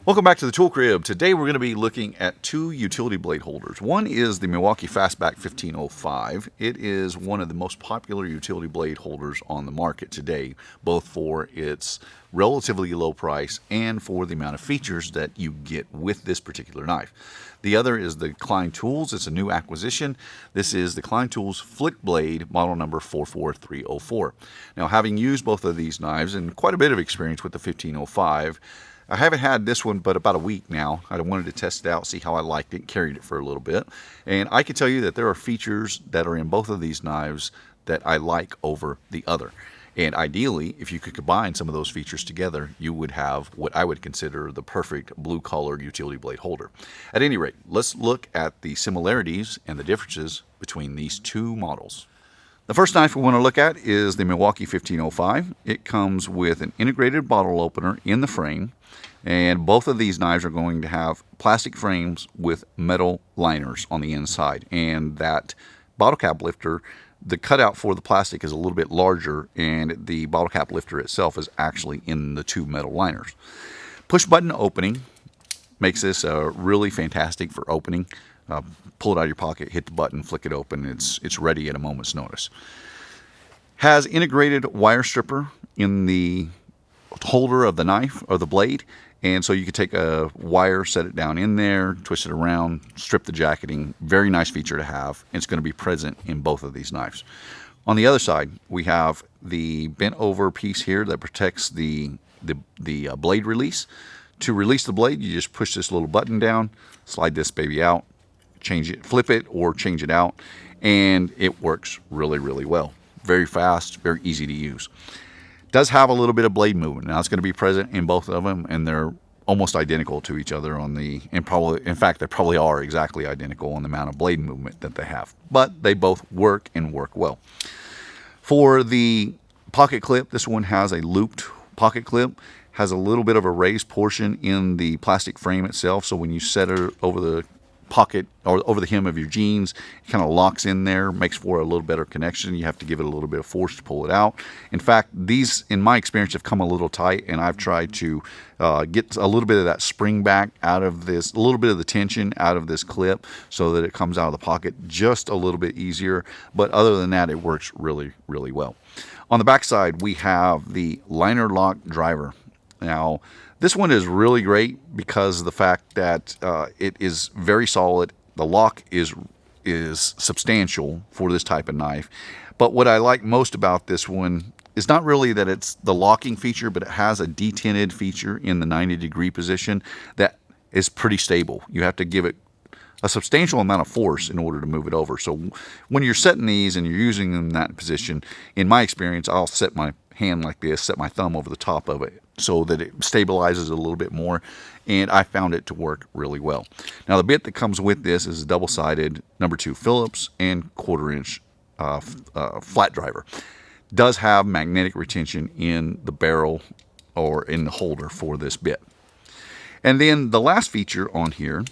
Welcome back to the Tool Crib. Today we're going to be looking at two utility blade holders. One is the Milwaukee Fastback 1505. It is one of the most popular utility blade holders on the market today, both for its relatively low price and for the amount of features that you get with this particular knife. The other is the Klein Tools. It's a new acquisition. This is the Klein Tools FlickBlade model number 44304. Now, having used both of these knives and quite a bit of experience with the 1505, I haven't had this one but about a week now. I wanted to test it out, see how I liked it, carried it for a little bit. And I can tell you that there are features that are in both of these knives that I like over the other. And ideally, if you could combine some of those features together, you would have what I would consider the perfect blue-colored utility blade holder. At any rate, let's look at the similarities and the differences between these two models. The first knife we want to look at is the Milwaukee 1505. It comes with an integrated bottle opener in the frame, and both of these knives are going to have plastic frames with metal liners on the inside. And that bottle cap lifter, the cutout for the plastic is a little bit larger, and the bottle cap lifter itself is actually in the two metal liners. Push button opening makes this really fantastic for opening. Pull it out of your pocket, hit the button, flick it open. It's ready at a moment's notice. Has integrated wire stripper in the holder of the knife or the blade, and so you can take a wire, set it down in there, twist it around, strip the jacketing. Very nice feature to have. It's going to be present in both of these knives. On the other side, we have the bent over piece here that protects the blade release. To release the blade, you just push this little button down, slide this baby out, change it, flip it, or change it out, and it works really, really well. Very fast, very easy to use. Does have a little bit of blade movement. Now it's going to be present in both of them, and they're almost identical to each other in fact, they probably are exactly identical on the amount of blade movement that they have. But they both work and work well. For the pocket clip, this one has a looped pocket clip. Has a little bit of a raised portion in the plastic frame itself, so when you set it over the pocket or over the hem of your jeans, it kind of locks in there, makes for a little better connection. You have to give it a little bit of force to pull it out. In fact, these, in my experience, have come a little tight, and I've tried to get a little bit of that spring back out of this, a little bit of the tension out of this clip so that it comes out of the pocket just a little bit easier. But other than that, it works really, really well. On the back side, we have the liner lock driver. Now, this one is really great because of the fact that it is very solid. The lock is substantial for this type of knife. But what I like most about this one is not really that it's the locking feature, but it has a detented feature in the 90-degree position that is pretty stable. You have to give it a substantial amount of force in order to move it over. So when you're setting these and you're using them in that position, in my experience, I'll set my hand like this, set my thumb over the top of it so that it stabilizes a little bit more, and I found it to work really well. Now, the bit that comes with this is a double-sided number 2 Phillips and 1/4-inch flat driver. Does have magnetic retention in the barrel or in the holder for this bit. And then the last feature on here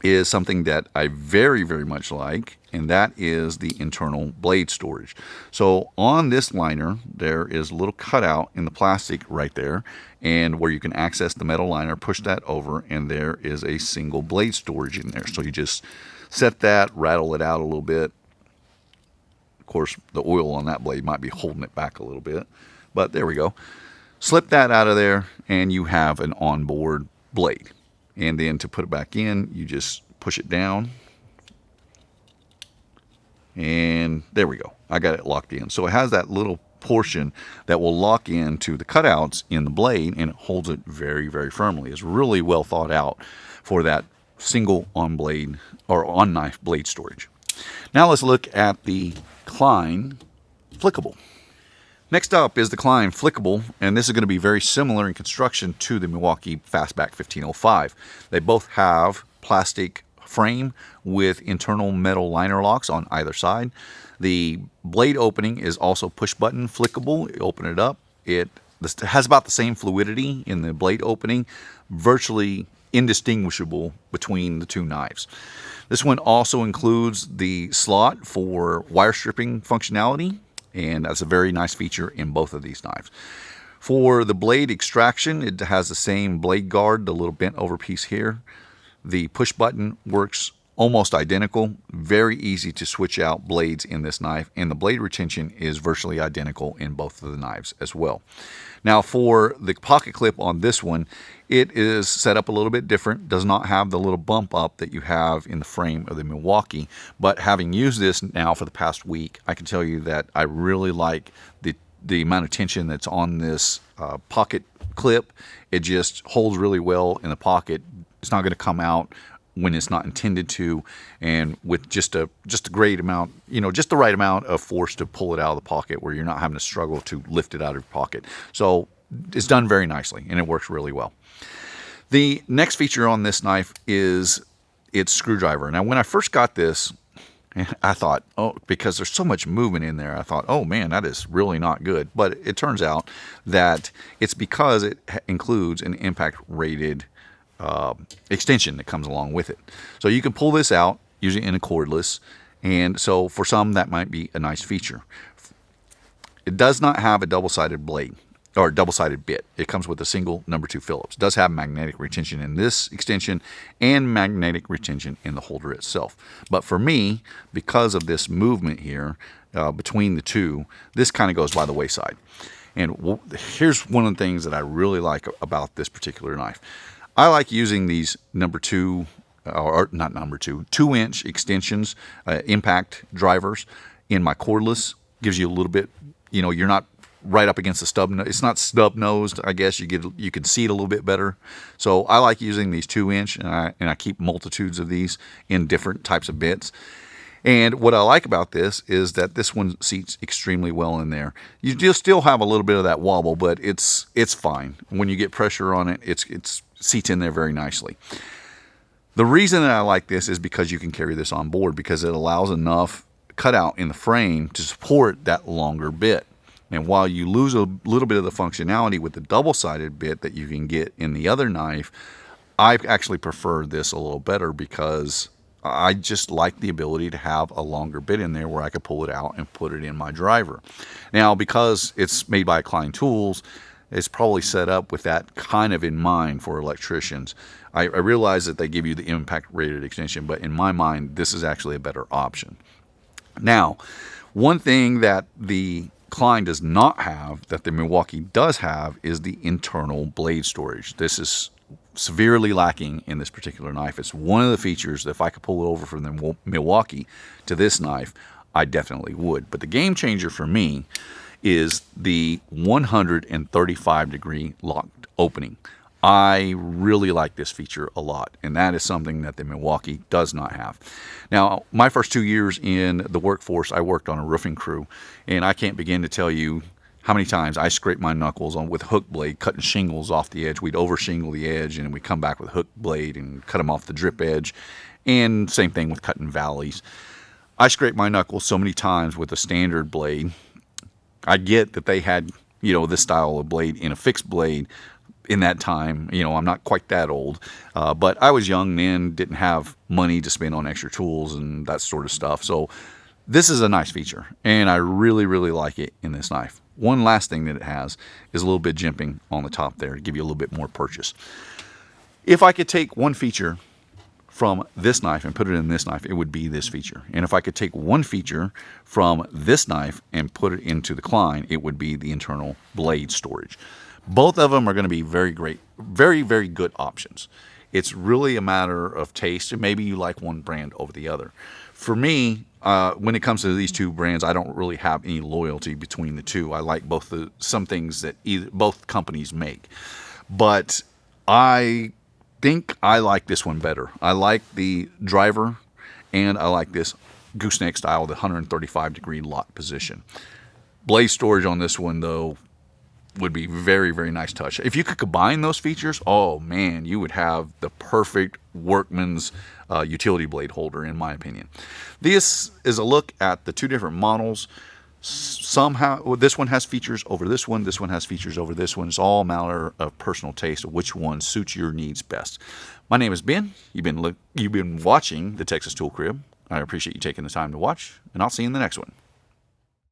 is something that I very, very much like, and that is the internal blade storage. So on this liner, there is a little cutout in the plastic right there, and where you can access the metal liner, push that over, and there is a single blade storage in there. So you just set that, rattle it out a little bit. Of course, the oil on that blade might be holding it back a little bit, but there we go. Slip that out of there, and you have an onboard blade. And then to put it back in, you just push it down. And there we go. I got it locked in. So it has that little portion that will lock into the cutouts in the blade, and it holds it very, very firmly. It's really well thought out for that single on blade or on knife blade storage. Now let's look at the Klein FlickBlade. Next up is the Klein FlickBlade, and this is going to be very similar in construction to the Milwaukee Fastback 1505. They both have plastic frame with internal metal liner locks on either side. The blade opening is also push button flickable. You open it up. It has about the same fluidity in the blade opening, virtually indistinguishable between the two knives. This one also includes the slot for wire stripping functionality, and that's a very nice feature in both of these knives. For the blade extraction, it has the same blade guard, the little bent over piece here. The push button works almost identical. Very easy to switch out blades in this knife, and the blade retention is virtually identical in both of the knives as well. Now for the pocket clip on this one, it is set up a little bit different. Does not have the little bump up that you have in the frame of the Milwaukee, but having used this now for the past week, I can tell you that I really like the amount of tension that's on this pocket clip. It just holds really well in the pocket. It's not going to come out when it's not intended to, and with just a great amount, just the right amount of force to pull it out of the pocket where you're not having to struggle to lift it out of your pocket. So it's done very nicely, and it works really well. The next feature on this knife is its screwdriver. Now, when I first got this, I thought, because there's so much movement in there, I thought, oh man, that is really not good. But it turns out that it's because it includes an impact rated extension that comes along with it. So you can pull this out using in a cordless, and so for some that might be a nice feature. It does not have a double-sided blade or double-sided bit. It comes with a single number 2 Phillips. It does have magnetic retention in this extension and magnetic retention in the holder itself. But for me, because of this movement here between the two, this kind of goes by the wayside. And here's one of the things that I really like about this particular knife. I like using these number 2, or not number 2, 2-inch extensions, impact drivers in my cordless. Gives you a little bit, you're not right up against the stub. It's not stub nosed. I guess you can see it a little bit better. So I like using these 2-inch, and I keep multitudes of these in different types of bits. And what I like about this is that this one seats extremely well in there. You just still have a little bit of that wobble, but it's fine. When you get pressure on it, it seats in there very nicely. The reason that I like this is because you can carry this on board, because it allows enough cutout in the frame to support that longer bit. And while you lose a little bit of the functionality with the double-sided bit that you can get in the other knife, I actually prefer this a little better because I just like the ability to have a longer bit in there where I could pull it out and put it in my driver. Now, because it's made by Klein Tools, it's probably set up with that kind of in mind for electricians. I realize that they give you the impact rated extension, but in my mind, this is actually a better option. Now, one thing that the Klein does not have that the Milwaukee does have is the internal blade storage. This is severely lacking in this particular knife. It's one of the features that if I could pull it over from the Milwaukee to this knife, I definitely would. But the game changer for me is the 135 degree locked opening. I really like this feature a lot, and that is something that the Milwaukee does not have. Now, my first 2 years in the workforce, I worked on a roofing crew, and I can't begin to tell you how many times I scraped my knuckles with hook blade, cutting shingles off the edge. We'd over shingle the edge, and we'd come back with hook blade and cut them off the drip edge, and same thing with cutting valleys. I scraped my knuckles so many times with a standard blade. I get that they had, this style of blade in a fixed blade in that time. I'm not quite that old, but I was young then, didn't have money to spend on extra tools and that sort of stuff. So this is a nice feature, and I really, really like it in this knife. One last thing that it has is a little bit jimping on the top there to give you a little bit more purchase. If I could take one feature from this knife and put it in this knife, it would be this feature. And if I could take one feature from this knife and put it into the Klein, it would be the internal blade storage. Both of them are going to be very great, very, very good options. It's really a matter of taste, and maybe you like one brand over the other. For me, when it comes to these two brands, I don't really have any loyalty between the two. I like some things that both companies make. But I think I like this one better. I like the driver, and I like this gooseneck style, the 135 degree lock position. Blade storage on this one, though, would be very, very nice touch. If you could combine those features, oh man, you would have the perfect workman's utility blade holder, in my opinion. This is a look at the two different models. Somehow, this one has features over this one has features over this one. It's all a matter of personal taste of which one suits your needs best. My name is Ben. You've been watching the Texas Tool Crib. I appreciate you taking the time to watch, and I'll see you in the next one.